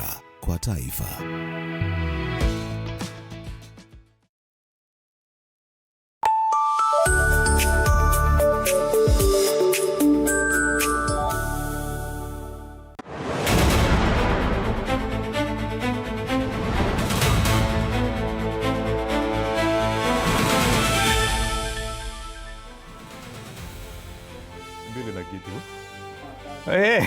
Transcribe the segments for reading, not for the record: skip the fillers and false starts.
bora kwa taifa. Mbili na kitu. Hey.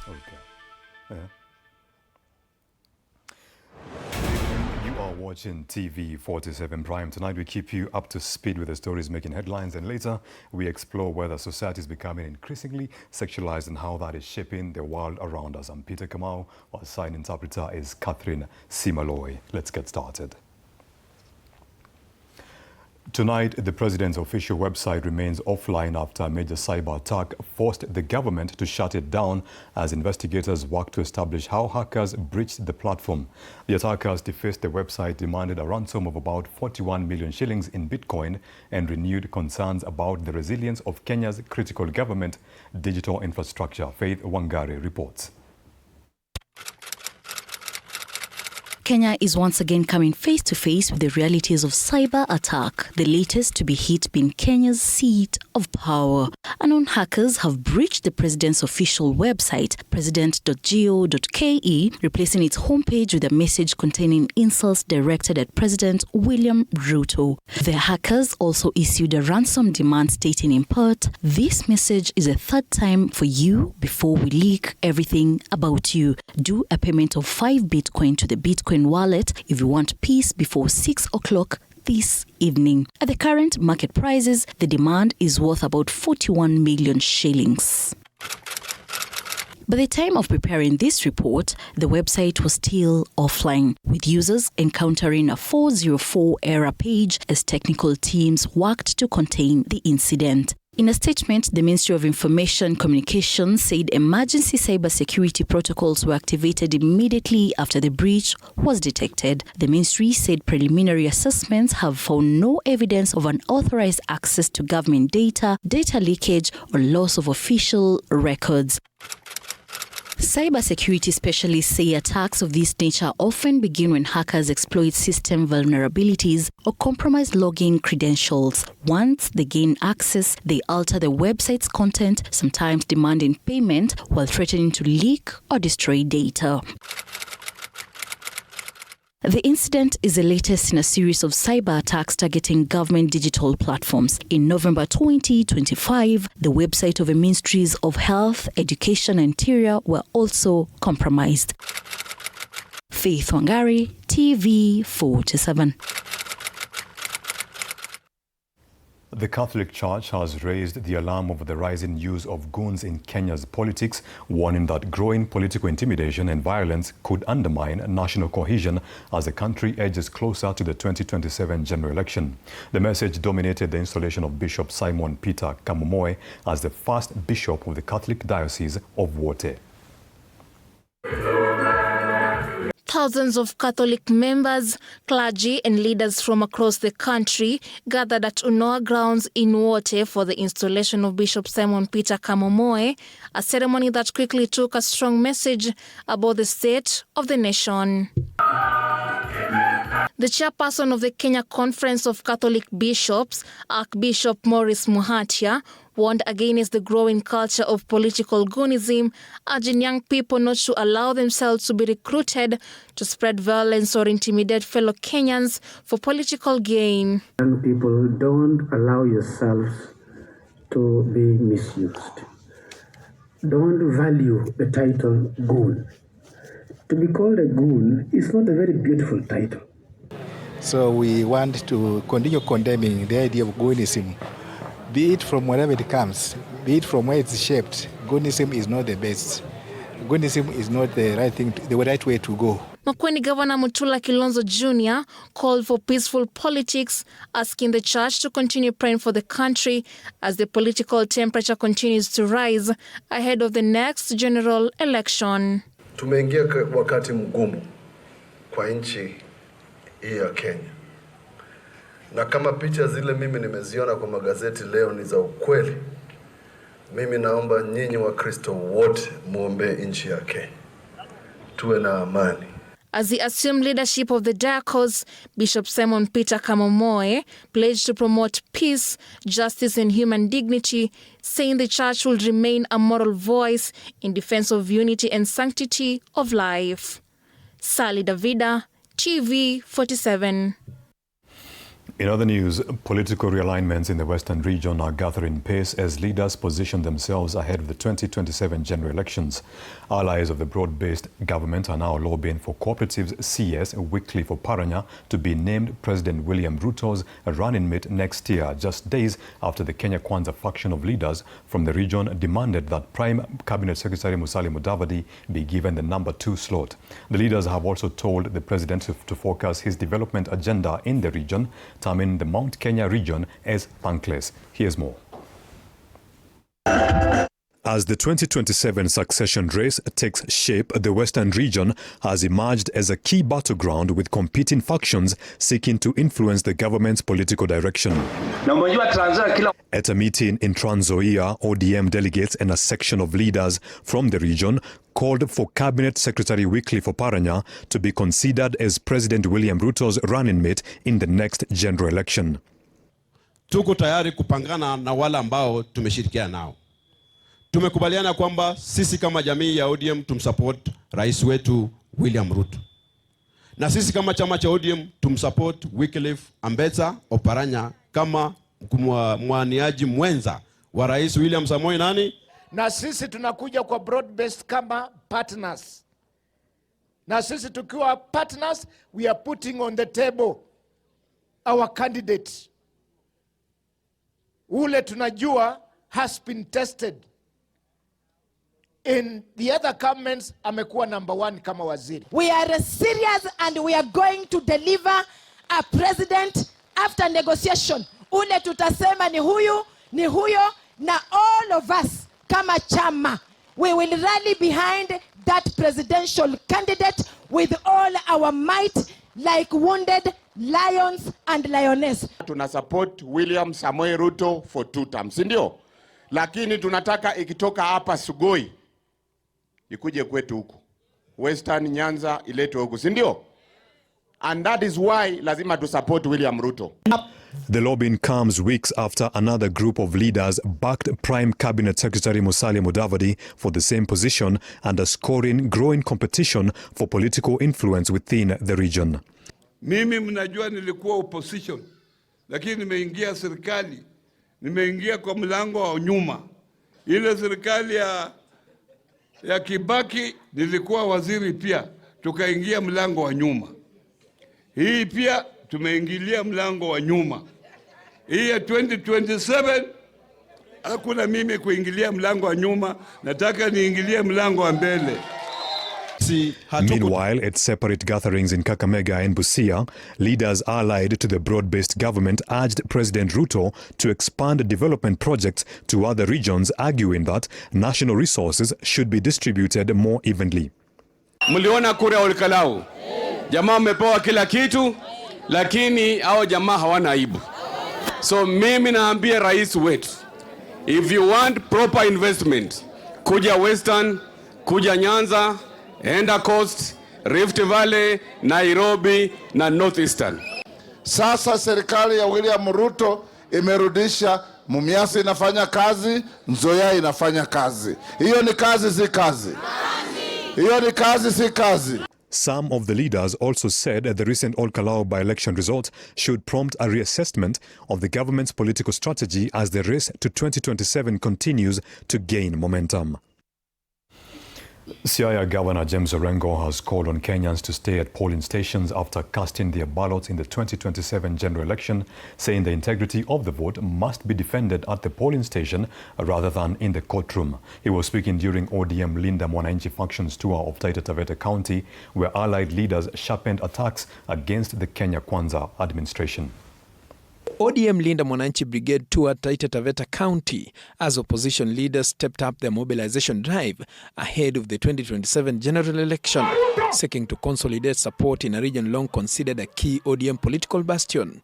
Okay. Yeah. You are watching TV47 Prime. Tonight we keep you up to speed with the stories making headlines, and later we explore whether society is becoming increasingly sexualized and how that is shaping the world around us. I'm Peter Kamau. Our sign interpreter is Catherine Simaloy. Let's get started. Tonight, the president's official website remains offline after a major cyber attack forced the government to shut it down as investigators work to establish how hackers breached the platform. The attackers defaced the website, demanded a ransom of about 41 million shillings in Bitcoin, and renewed concerns about the resilience of Kenya's critical government digital infrastructure. Faith Wangari reports. Kenya is once again coming face to face with the realities of cyber attack, the latest to be hit being Kenya's seat of power. Unknown hackers have breached the president's official website, president.go.ke, replacing its homepage with a message containing insults directed at President William Ruto. The hackers also issued a ransom demand stating in part, "This message is a third time for you before we leak everything about you. Do a payment of 5 Bitcoin to the Bitcoin wallet if you want peace before 6 o'clock this evening." At the current market prices, the demand is worth about 41 million shillings. By the time of preparing this report, the website was still offline, with users encountering a 404 error page as technical teams worked to contain the incident. In a statement, the Ministry of Information Communications said emergency cybersecurity protocols were activated immediately after the breach was detected. The ministry said preliminary assessments have found no evidence of unauthorized access to government data, data leakage, or loss of official records. Cybersecurity specialists say attacks of this nature often begin when hackers exploit system vulnerabilities or compromise login credentials. Once they gain access, they alter the website's content, sometimes demanding payment while threatening to leak or destroy data. The incident is the latest in a series of cyber attacks targeting government digital platforms. In November 2025, the website of the Ministries of Health, Education and Interior were also compromised. Faith Wangari, TV47. The Catholic Church has raised the alarm over the rising use of goons in Kenya's politics, warning that growing political intimidation and violence could undermine national cohesion as the country edges closer to the 2027 general election. The message dominated the installation of Bishop Simon Peter Kamau as the first bishop of the Catholic Diocese of Wote. Thousands of Catholic members, clergy and leaders from across the country gathered at Unoa grounds in Wote for the installation of Bishop Simon Peter Kamau, a ceremony that quickly took a strong message about the state of the nation. The chairperson of the Kenya Conference of Catholic Bishops, Archbishop Maurice Muhatia, warned against the growing culture of political goonism, urging young people not to allow themselves to be recruited to spread violence or intimidate fellow Kenyans for political gain. Young people, don't allow yourselves to be misused. Don't value the title goon. To be called a goon is not a very beautiful title. So we want to continue condemning the idea of goonism, be it from wherever it comes, be it from where it's shaped. Goonism is not the best. Goonism is not the right thing, the right way to go. Makueni Governor Mutula Kilonzo Jr. called for peaceful politics, asking the church to continue praying for the country as the political temperature continues to rise ahead of the next general election. Tumeingia wakati mgumu kwa nchi hii ya Kenya. Na kama picha zile mimi nimeziona kwa magazeti leo ni za ukweli, mimi naomba nyinyi wa Kristo wote muombe nchi ya Kenya, tuwe na amani. As he assumed leadership of the diocese, Bishop Simon Peter Kamau pledged to promote peace, justice and human dignity, saying the church will remain a moral voice in defense of unity and sanctity of life. Sally Davida, TV47. In other news, political realignments in the Western region are gathering pace as leaders position themselves ahead of the 2027 general elections. Allies of the broad-based government are now lobbying for Cooperatives CS Wycliffe Oparanya to be named President William Ruto's running mate next year, just days after the Kenya Kwanza faction of leaders from the region demanded that Prime Cabinet Secretary Musalia Mudavadi be given the number 2 slot. The leaders have also told the president to focus his development agenda in the region, terming the Mount Kenya region as thankless. Here's more. As the 2027 succession race takes shape, the Western region has emerged as a key battleground with competing factions seeking to influence the government's political direction. At a meeting in Trans Nzoia, ODM delegates and a section of leaders from the region called for Cabinet Secretary Wycliffe Oparanya to be considered as President William Ruto's running mate in the next general election. Tuko tayari kupangana na wale ambao tumeshirikiana nao. Tumekubaliana kwamba sisi kama jamii ya ODM tumsupport rais wetu William Ruto. Na sisi kama chama cha ODM tumsupport Wycliffe Ambetsa Oparanya kama mwaniaji mwenza wa rais William Samoei nani? Na sisi tunakuja kwa broad based kama partners. Na sisi tukiwa partners, we are putting on the table our candidate. Ule tunajua has been tested. In the other governments, amekuwa number 1 kama waziri. We are serious and we are going to deliver a president after negotiation. Ule tutasema ni huyo, na all of us kama chama, we will rally behind that presidential candidate with all our might like wounded lions and lioness. Tuna support William Samoei Ruto for 2 terms, ndio? Lakini tunataka ikitoka hapa Sugoi ikuje kwetu huku. Western Nyanza iletwe huku, si ndio? And that is why lazima to support William Ruto. The lobbying comes weeks after another group of leaders backed Prime Cabinet Secretary Musalia Mudavadi for the same position, underscoring growing competition for political influence within the region. Mimi mnajua nilikuwa opposition, lakini nimeingia serikali. Nimeingia kwa mlango wa nyuma. Ile serikali ya Kibaki nilikuwa waziri pia, tukaingia mlango wa nyuma. Hii pia tumeingilia mlango wa nyuma. Hii ya 2027 hakuna mimi kuingilia mlango wa nyuma, nataka niingilie mlango wa mbele. Meanwhile, at separate gatherings in Kakamega and Busia, leaders allied to the broad-based government urged President Ruto to expand development projects to other regions, arguing that national resources should be distributed more evenly. Mliona kura ya Olkalau. Jamaa wamepewa kila kitu, lakini hao jamaa hawana aibu. So mimi naambia rais wetu, if you want proper investment, kuja Western, kuja Nyanza, enda Coast, Rift Valley, Nairobi na Northeastern. Sasa serikali ya William Ruto imerudisha Mumias inafanya kazi, Nzoia inafanya kazi. Hiyo ni kazi si kazi. Hiyo ni kazi si kazi. Some of the leaders also said that the recent Olkalau by-election result should prompt a reassessment of the government's political strategy as the race to 2027 continues to gain momentum. Siaya Governor James Orengo has called on Kenyans to stay at polling stations after casting their ballots in the 2027 general election, saying the integrity of the vote must be defended at the polling station rather than in the courtroom. He was speaking during ODM Hulda Momanyi faction's tour of Taita Taveta County, where allied leaders sharpened attacks against the Kenya Kwanza administration. ODM Linda Mwananchi Brigade toured Taita Taveta County as opposition leaders stepped up their mobilization drive ahead of the 2027 general election, seeking to consolidate support in a region long considered a key ODM political bastion.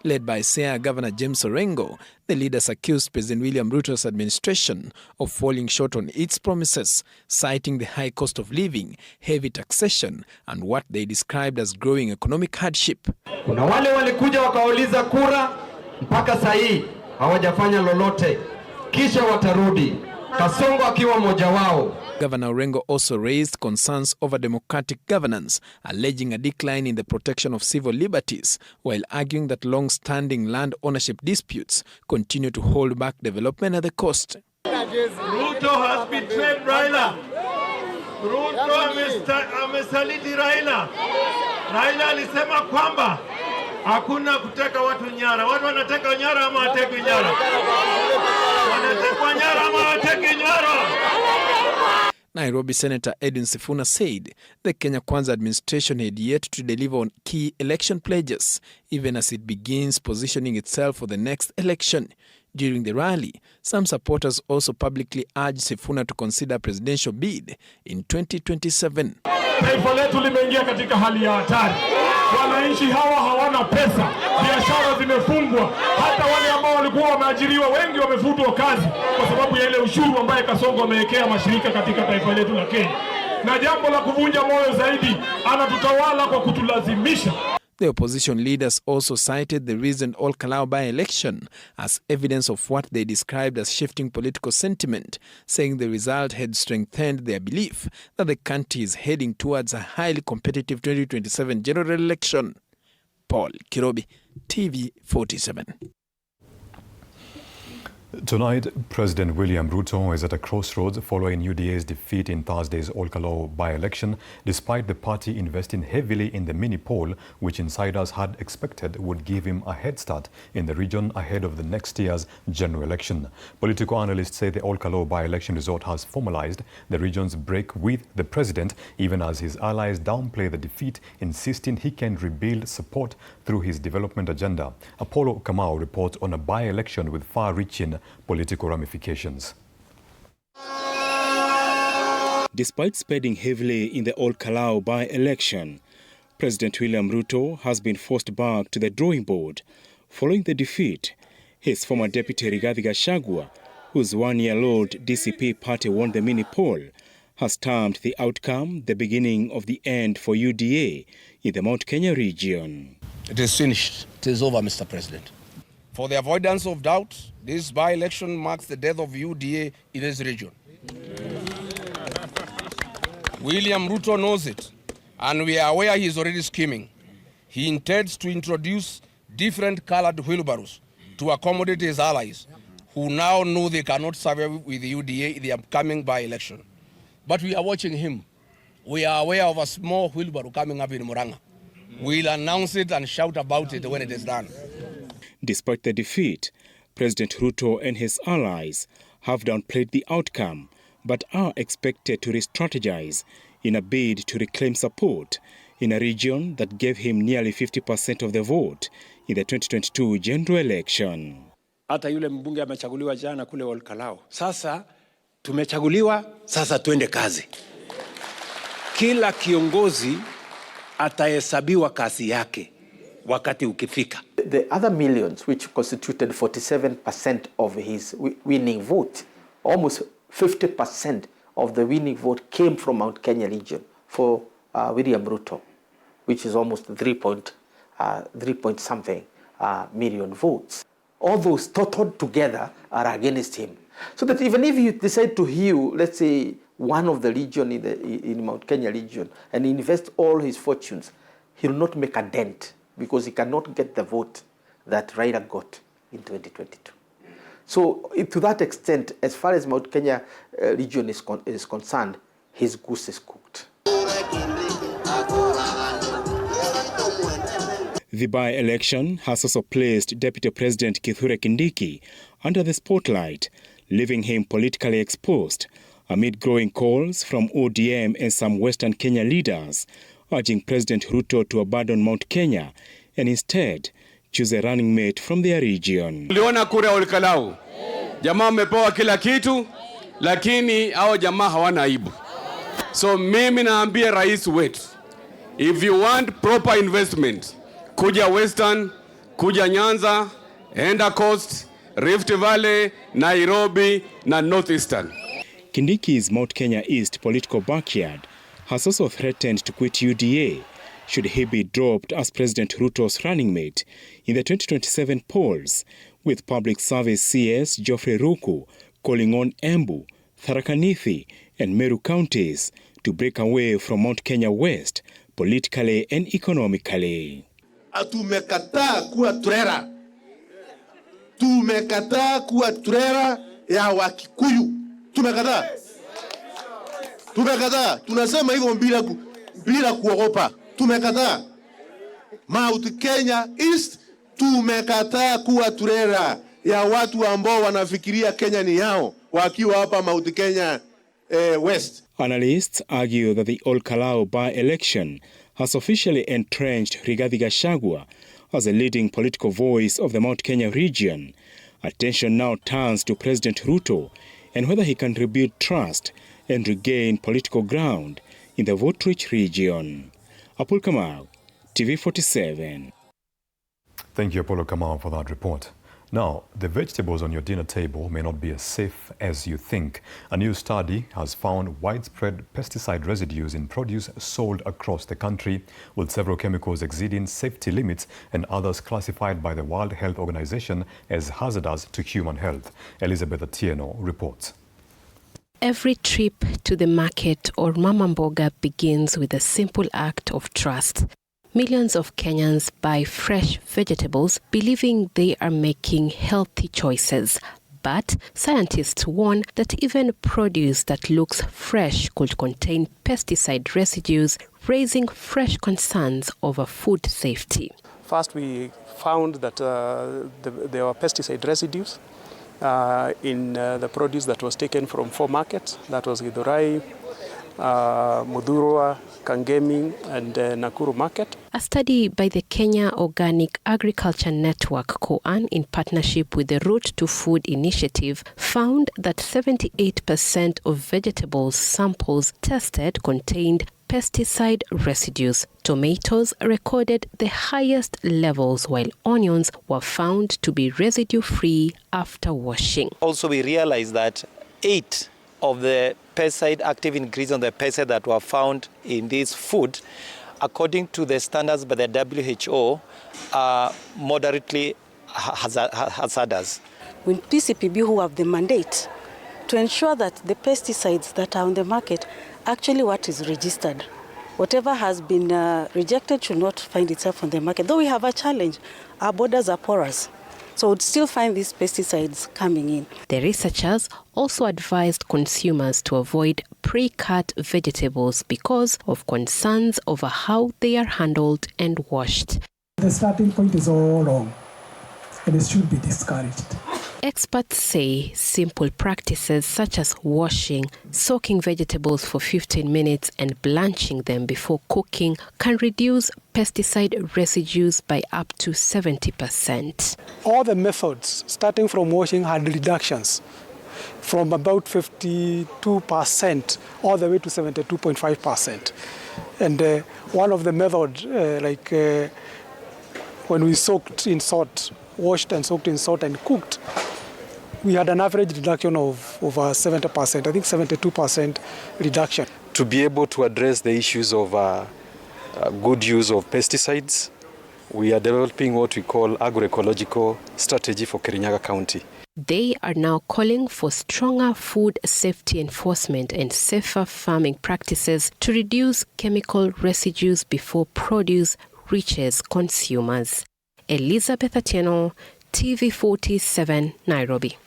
Led by Siaya Governor James Orengo, the leaders accused President William Ruto's administration of falling short on its promises, citing the high cost of living, heavy taxation, and what they described as growing economic hardship. Kuna wale walikuja wakauliza kura, mpaka saa hii hawajafanya lolote, kisha watarudi. Kasongo akiwa mmoja wao. Governor Orengo also raised concerns over democratic governance, alleging a decline in the protection of civil liberties, while arguing that long-standing land ownership disputes continue to hold back development at the coast. Ruto has betrayed Raila. Ruto amesaliti Raila. Raila alisema kwamba hakuna kuteka watu nyara. Watu wanateka nyara ama wateke nyara? Wanatekwa nyara ama wateke nyara? Nairobi Senator Edwin Sifuna said the Kenya Kwanza administration had yet to deliver on key election pledges, even as it begins positioning itself for the next election. During the rally, some supporters also publicly urged Sifuna to consider a presidential bid in 2027. Taifa letu limeingia katika hali ya hatari. Wananchi hawa hawana pesa, biashara zimefungwa, hata wale ambao walikuwa wameajiriwa wengi wamefutwa kazi kwa sababu ya ile ushuru ambaye Kasongo amewekea mashirika katika taifa letu la Kenya. Na jambo la kuvunja moyo zaidi, anatutawala kwa kutulazimisha. The opposition leaders also cited the recent Ol-Kalou by-election as evidence of what they described as shifting political sentiment, saying the result had strengthened their belief that the country is heading towards a highly competitive 2027 general election. Paul Kirobi, TV47. Tonight, President William Ruto is at a crossroads following UDA's defeat in Thursday's Ol-Kalou by-election, despite the party investing heavily in the mini-poll, which insiders had expected would give him a head start in the region ahead of the next year's general election. Political analysts say the Ol-Kalou by-election result has formalized the region's break with the president, even as his allies downplay the defeat, insisting he can rebuild support through his development agenda. Apollo Kamau reports on a by-election with far-reaching political ramifications. Despite spending heavily in the Ol-Kalou by-election, President William Ruto has been forced back to the drawing board following the defeat. His former deputy Rigathi Gachagua, whose one-year-old DCP party won the mini-poll, has termed the outcome the beginning of the end for UDA in the Mount Kenya region. It is finished. It is over, Mr. President. For the avoidance of doubt, this by-election marks the death of UDA in this region. William Ruto knows it, and we are aware he is already scheming. He intends to introduce different colored wheelbarrows to accommodate his allies, who now know they cannot survive with the UDA in the upcoming by-election. But we are watching him. We are aware of a small wheelbarrow coming up in Murang'a. We'll announce it and shout about it when it is done. Despite the defeat, President Ruto and his allies have downplayed the outcome, but are expected to re-strategize in a bid to reclaim support in a region that gave him nearly 50% of the vote in the 2022 general election. Hata yule mbunge amechaguliwa jana kule Ol-Kalou. Sasa tumechaguliwa, sasa tuende kazi. Kila kiongozi atahesabiwa kazi yake wakati ukifika. The other millions, which constituted 47% of his winning vote, almost 50% of the winning vote came from Mount Kenya region for William Ruto, which is almost 3 point something million votes. All those totaled together are against him. So that even if you decide to heal, let's say, one of the region in Mount Kenya region and invest all his fortunes, he will not make a dent because he cannot get the vote that Raila got in 2022. So to that extent, as far as Mount Kenya region is concerned, his goose is cooked. The by-election has also placed Deputy President Kithure Kindiki under the spotlight, leaving him politically exposed amid growing calls from ODM and some Western Kenya leaders urging President Ruto to abandon Mount Kenya and instead choose a running mate from their region. Uliona kura ya Olkalau. Jamaa wamepewa kila kitu, lakini hao jamaa hawana aibu. So mimi naambia rais wetu, if you want proper investment, kuja Western, kuja Nyanza, enda Coast, Rift Valley, Nairobi na Northeastern. Kindiki's Mount Kenya East political backyard has also threatened to quit UDA should he be dropped as President Ruto's running mate in the 2027 polls, with Public Service CS Geoffrey Ruku calling on Embu, Tharaka Nithi and Meru counties to break away from Mount Kenya West politically and economically. Tumekataa kuwa trera. Tumekataa kuwa trera ya Wakikuyu. Tumekataa. Tumekataa. Tunasema hivyo bila kuogopa. Tumekataa. Mount Kenya East, tumekataa kuwa trera ya watu ambao wanafikiria Kenya ni yao wakiwa hapa Mount Kenya West. Analysts argue that the Olkalau by-election has officially entrenched Rigathi Gachagua as a leading political voice of the Mount Kenya region. Attention now turns to President Ruto and whether he can rebuild trust and regain political ground in the vote-rich region. Kamau, TV47. Thank you, Apollo Kamau, for that report. Now, the vegetables on your dinner table may not be as safe as you think. A new study has found widespread pesticide residues in produce sold across the country, with several chemicals exceeding safety limits and others classified by the World Health Organization as hazardous to human health. Elizabeth Atieno reports. Every trip to the market or mama mboga begins with a simple act of trust. Millions of Kenyans buy fresh vegetables, believing they are making healthy choices. But scientists warn that even produce that looks fresh could contain pesticide residues, raising fresh concerns over food safety. First, we found that there were pesticide residues in the produce that was taken from 4 markets. That was Githurai, Mudhurwa, Kangemi and Nakuru market. A study by the Kenya Organic Agriculture Network, KOAN, in partnership with the Route to Food Initiative, found that 78% of vegetables samples tested contained pesticide residues. Tomatoes recorded the highest levels, while onions were found to be residue-free after washing. Also, we realized that 8 of the pesticide active ingredients on the pesticide that were found in this food, according to the standards by the WHO, are moderately hazardous. We PCPB who have the mandate to ensure that the pesticides that are on the market actually what is registered. Whatever has been rejected should not find itself on the market. Though we have a challenge, our borders are porous. So we'd still find these pesticides coming in. The researchers also advised consumers to avoid pre-cut vegetables because of concerns over how they are handled and washed. The starting point is all wrong, and it should be discouraged. Experts say simple practices such as washing, soaking vegetables for 15 minutes and blanching them before cooking can reduce pesticide residues by up to 70%. All the methods, starting from washing, had reductions from about 52% all the way to 72.5%. And one of the methods, when we soaked in salt, washed and soaked in salt and cooked, we had an average reduction of over 70%, I think 72% reduction. To be able to address the issues of good use of pesticides, we are developing what we call agroecological strategy for Kirinyaga County. They are now calling for stronger food safety enforcement and safer farming practices to reduce chemical residues before produce reaches consumers. Elizabeth Atieno, TV47, Nairobi.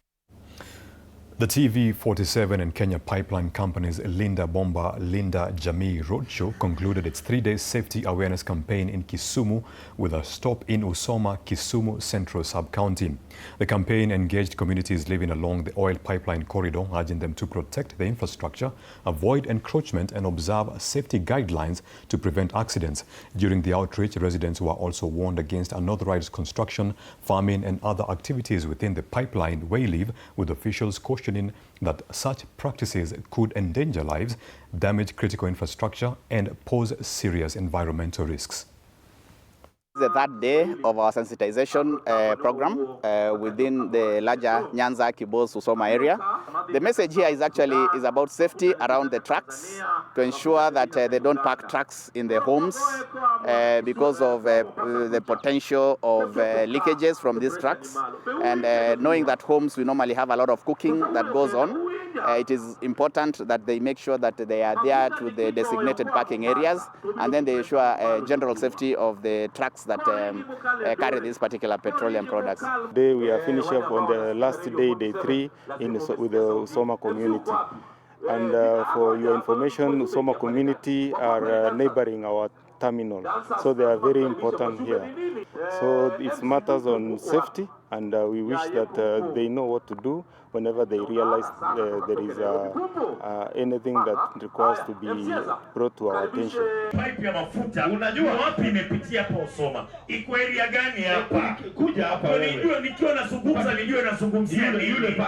The TV47 and Kenya pipeline companies Linda Bomba, Linda Jamii Roadshow concluded its 3-day safety awareness campaign in Kisumu with a stop in Usoma, Kisumu Central Sub-County. The campaign engaged communities living along the oil pipeline corridor, urging them to protect the infrastructure, avoid encroachment and observe safety guidelines to prevent accidents. During the outreach, residents were also warned against unauthorized construction, farming and other activities within the pipeline wayleave, with officials cautioning that such practices could endanger lives, damage critical infrastructure and pose serious environmental risks. The third day of our sensitization program within the larger Nyanza, Kibos, Usoma area. The message here is about safety around the trucks, to ensure that they don't park trucks in their homes because of the potential of leakages from these trucks. And knowing that homes, we normally have a lot of cooking that goes on, it is important that they make sure that they are there to the designated parking areas, and then they ensure general safety of the trucks that carry these particular petroleum products. Today we are finishing up on the last day, day 3, with the Usoma community. And for your information, Usoma community are neighboring our terminal, so they are very important here. So it matters on safety, and we wish that they know what to do whenever they realize there is anything that requires to be brought to our attention. Pipe ya mafuta, unajua wapi imepitia hapo Usoma? Iko area gani hapa? Kuja hapa wewe. Nijue nikiwa nazungumza nijue nazungumzia yule.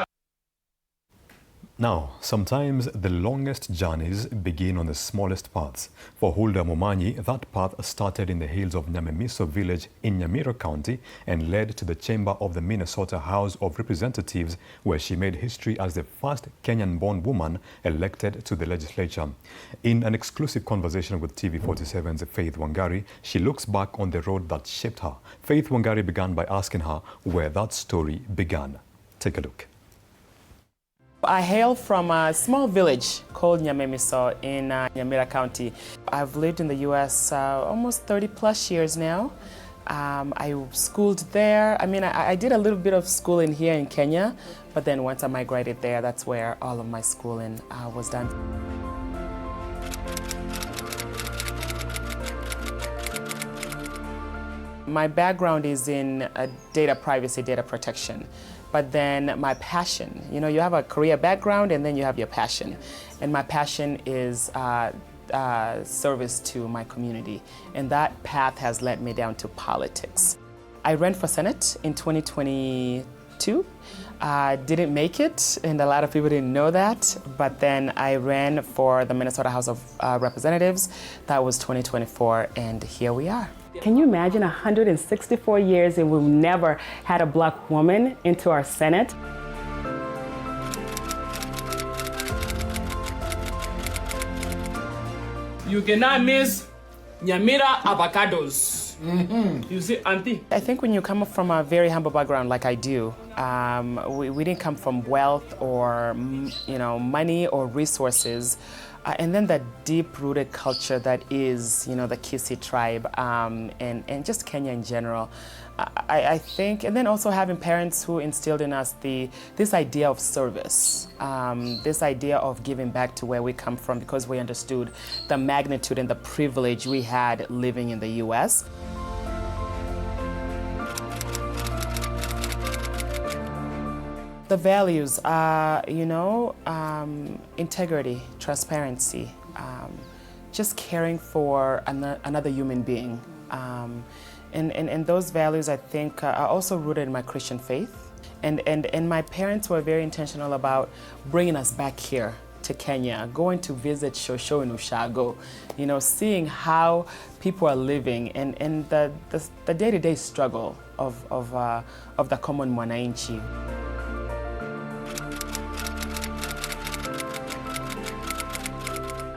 Now, sometimes the longest journeys begin on the smallest paths. For Hulda Momanyi, that path started in the hills of Nyamemiso village in Nyamira County and led to the chamber of the Minnesota House of Representatives, where she made history as the first Kenyan-born woman elected to the legislature. In an exclusive conversation with TV47's Faith Wangari, she looks back on the road that shaped her. Faith Wangari began by asking her where that story began. Take a look. I hail from a small village called Nyamemiso in Nyamira County. I've lived in the U.S. Almost 30 plus years now. I schooled there. I mean, I did a little bit of schooling here in Kenya, but then once I migrated there, that's where all of my schooling was done. My background is in data privacy, data protection. But then my passion, you know, you have a career background and then you have your passion. And my passion is service to my community. And that path has led me down to politics. I ran for Senate in 2022. Didn't make it, and a lot of people didn't know that. But then I ran for the Minnesota House of Representatives. That was 2024, and here we are. Can you imagine 164 years and we've never had a black woman into our Senate? You cannot miss Nyamira avocados. You see, Auntie? I think when you come from a very humble background like I do, we didn't come from wealth or money or resources. And then the deep-rooted culture that is, the Kisii tribe and just Kenya in general. I think, and then also having parents who instilled in us this idea of service, this idea of giving back to where we come from, because we understood the magnitude and the privilege we had living in the U.S. The values are, integrity, transparency, just caring for another human being. And those values, I think, are also rooted in my Christian faith. And my parents were very intentional about bringing us back here to Kenya, going to visit Shosho and Ushago, seeing how people are living and the day-to-day struggle of the common mwananchi.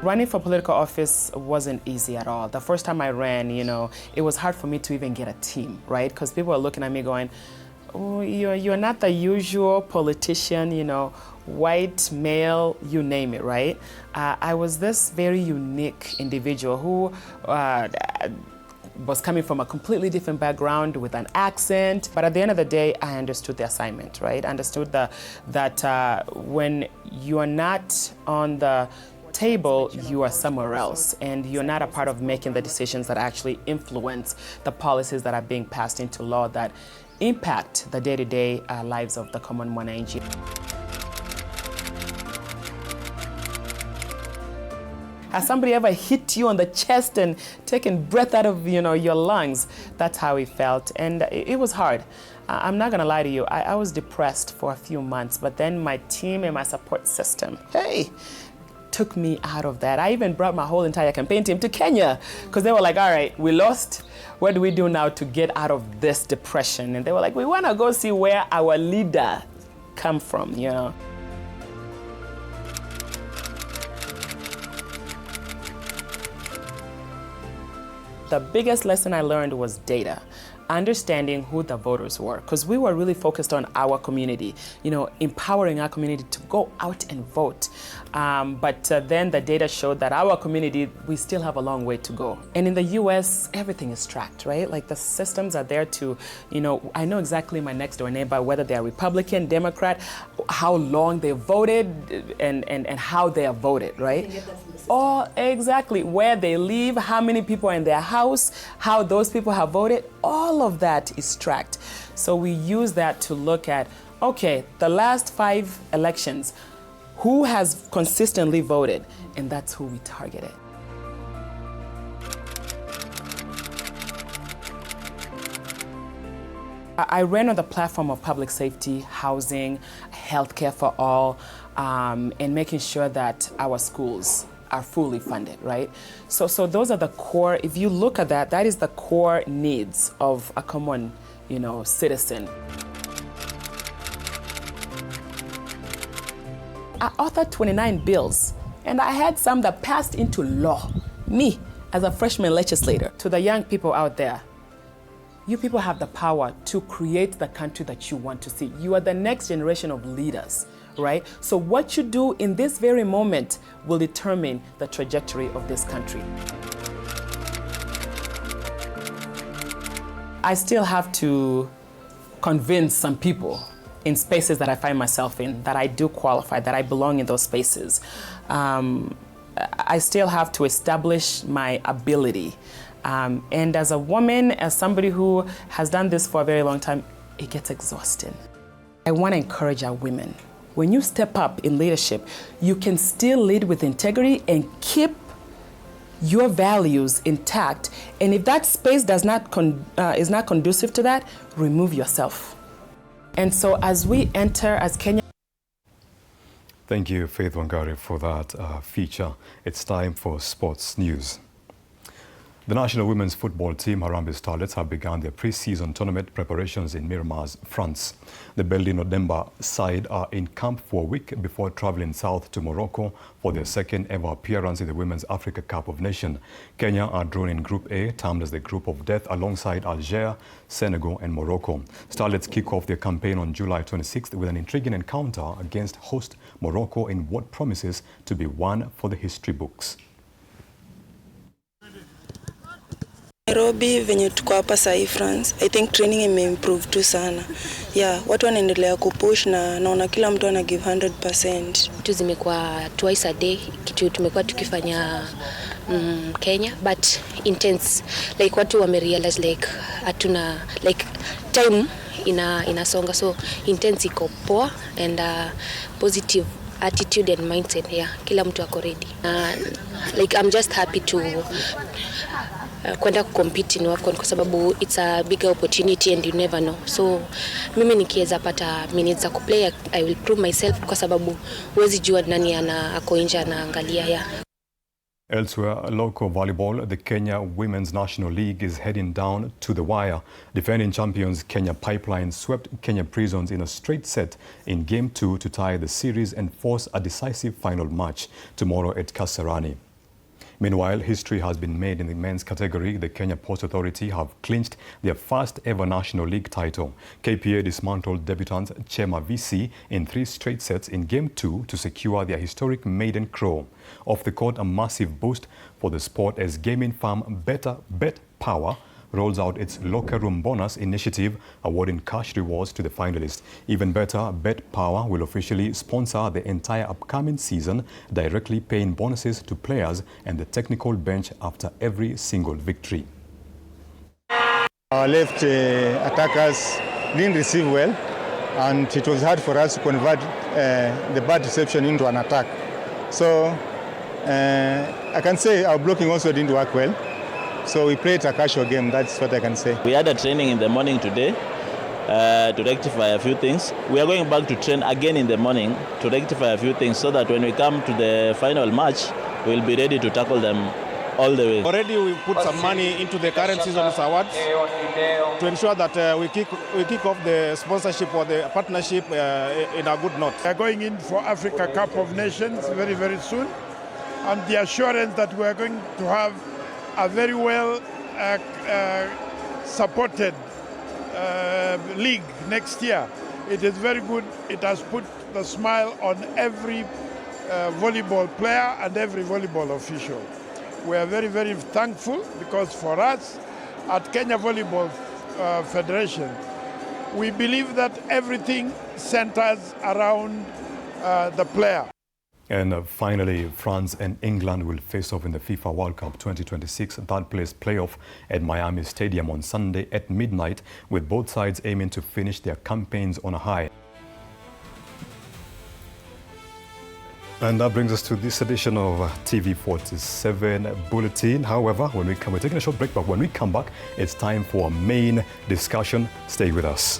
Running for political office wasn't easy at all. The first time I ran, it was hard for me to even get a team, right? Because people are looking at me going, oh, you're not the usual politician, white, male, you name it, right? I was this very unique individual who was coming from a completely different background with an accent. But at the end of the day, I understood the assignment, right? I understood that when you are not on the table, you are somewhere else, and you're not a part of making the decisions that actually influence the policies that are being passed into law that impact the day-to-day lives of the common mwananchi. Has somebody ever hit you on the chest and taken breath out of your lungs? That's how it felt, and it was hard. I'm not gonna lie to you, I was depressed for a few months, but then my team and my support system, took me out of that. I even brought my whole entire campaign team to Kenya because they were like, all right, we lost. What do we do now to get out of this depression? And they were like, we want to go see where our leader come from, The biggest lesson I learned was data. Understanding who the voters were, because we were really focused on our community, empowering our community to go out and vote. But then the data showed that our community, we still have a long way to go. And in the US, everything is tracked, right? Like the systems are there to, I know exactly my next door neighbor, whether they're Republican, Democrat, how long they voted, and how they are voted, right? Oh, exactly. Where they live, how many people are in their house, how those people have voted, all of that is tracked. So we use that to look at, okay, the last 5 elections, who has consistently voted? And that's who we targeted. I ran on the platform of public safety, housing, healthcare for all, and making sure that our schools are fully funded, right? So those are the core, if you look at that, that is the core needs of a common, citizen. I authored 29 bills, and I had some that passed into law. Me, as a freshman legislator. To the young people out there, you people have the power to create the country that you want to see. You are the next generation of leaders, right? So what you do in this very moment will determine the trajectory of this country. I still have to convince some people in spaces that I find myself in that I do qualify, that I belong in those spaces. I still have to establish my ability. And as a woman, as somebody who has done this for a very long time, it gets exhausting. I want to encourage our women. When you step up in leadership, you can still lead with integrity and keep your values intact. And if that space is not conducive to that, remove yourself. And so as we enter as Kenya. Thank you, Faith Wangari, for that feature. It's time for sports news. The national women's football team, Harambee Starlets, have begun their pre-season tournament preparations in Miramas, France. The Beldi Nodemba side are in camp for a week before traveling south to Morocco for their second ever appearance in the Women's Africa Cup of Nations. Kenya are drawn in Group A, termed as the Group of Death, alongside Algeria, Senegal and Morocco. Starlets kick off their campaign on July 26th with an intriguing encounter against host Morocco in what promises to be one for the history books. Nairobi venye tuko hapa sahi France, I think training imeimprove tu sana. Yeah, watu wanaendelea kupush na naona kila mtu ana give 100%. Vitu zimekuwa twice a day, kitu tumekuwa tukifanya Kenya, but intense. Like watu wamerealize like hatuna like time inasonga, so intense iko poa and positive attitude and mindset. Yeah, kila mtu ako ready. Like I'm just happy to kwenda compete in AFCON kwa sababu it's a bigger opportunity and you never know. So mimi nikiweza pata minutes za kuplay, I will prove myself kwa sababu huwezi jua nani ako nje anaangalia. Yeah. Elsewhere, local volleyball, the Kenya Women's National League is heading down to the wire. Defending champions Kenya Pipeline swept Kenya Prisons in a straight set in Game 2 to tie the series and force a decisive final match tomorrow at Kasarani. Meanwhile, history has been made in the men's category. The Kenya Ports Authority have clinched their first ever National League title. KPA dismantled debutants Chema VC in 3 straight sets in Game 2 to secure their historic maiden crown. Off the court, a massive boost for the sport as gaming firm Better Bet Power rolls out its locker room bonus initiative, awarding cash rewards to the finalists. Even better, Bet Power will officially sponsor the entire upcoming season, directly paying bonuses to players and the technical bench after every single victory. Our left attackers didn't receive well, and it was hard for us to convert the bad reception into an attack. So I can say our blocking also didn't work well. So we played a casual game, that's what I can say. We had a training in the morning today to rectify a few things. We are going back to train again in the morning to rectify a few things so that when we come to the final match, we'll be ready to tackle them all the way. Already we put some money into the current season's awards to ensure that we kick off the sponsorship or the partnership in a good note. We are going in for Africa Cup of Nations very, very soon, and the assurance that we are going to have a very well supported league next year. It is very good. It has put the smile on every volleyball player and every volleyball official. We are very, very thankful because for us at Kenya Volleyball Federation, we believe that everything centers around the player. And finally, France and England will face off in the FIFA World Cup 2026 third-place playoff at Miami Stadium on Sunday at midnight, with both sides aiming to finish their campaigns on a high. And that brings us to this edition of TV47 Bulletin. However, we're taking a short break, but when we come back, it's time for a main discussion. Stay with us.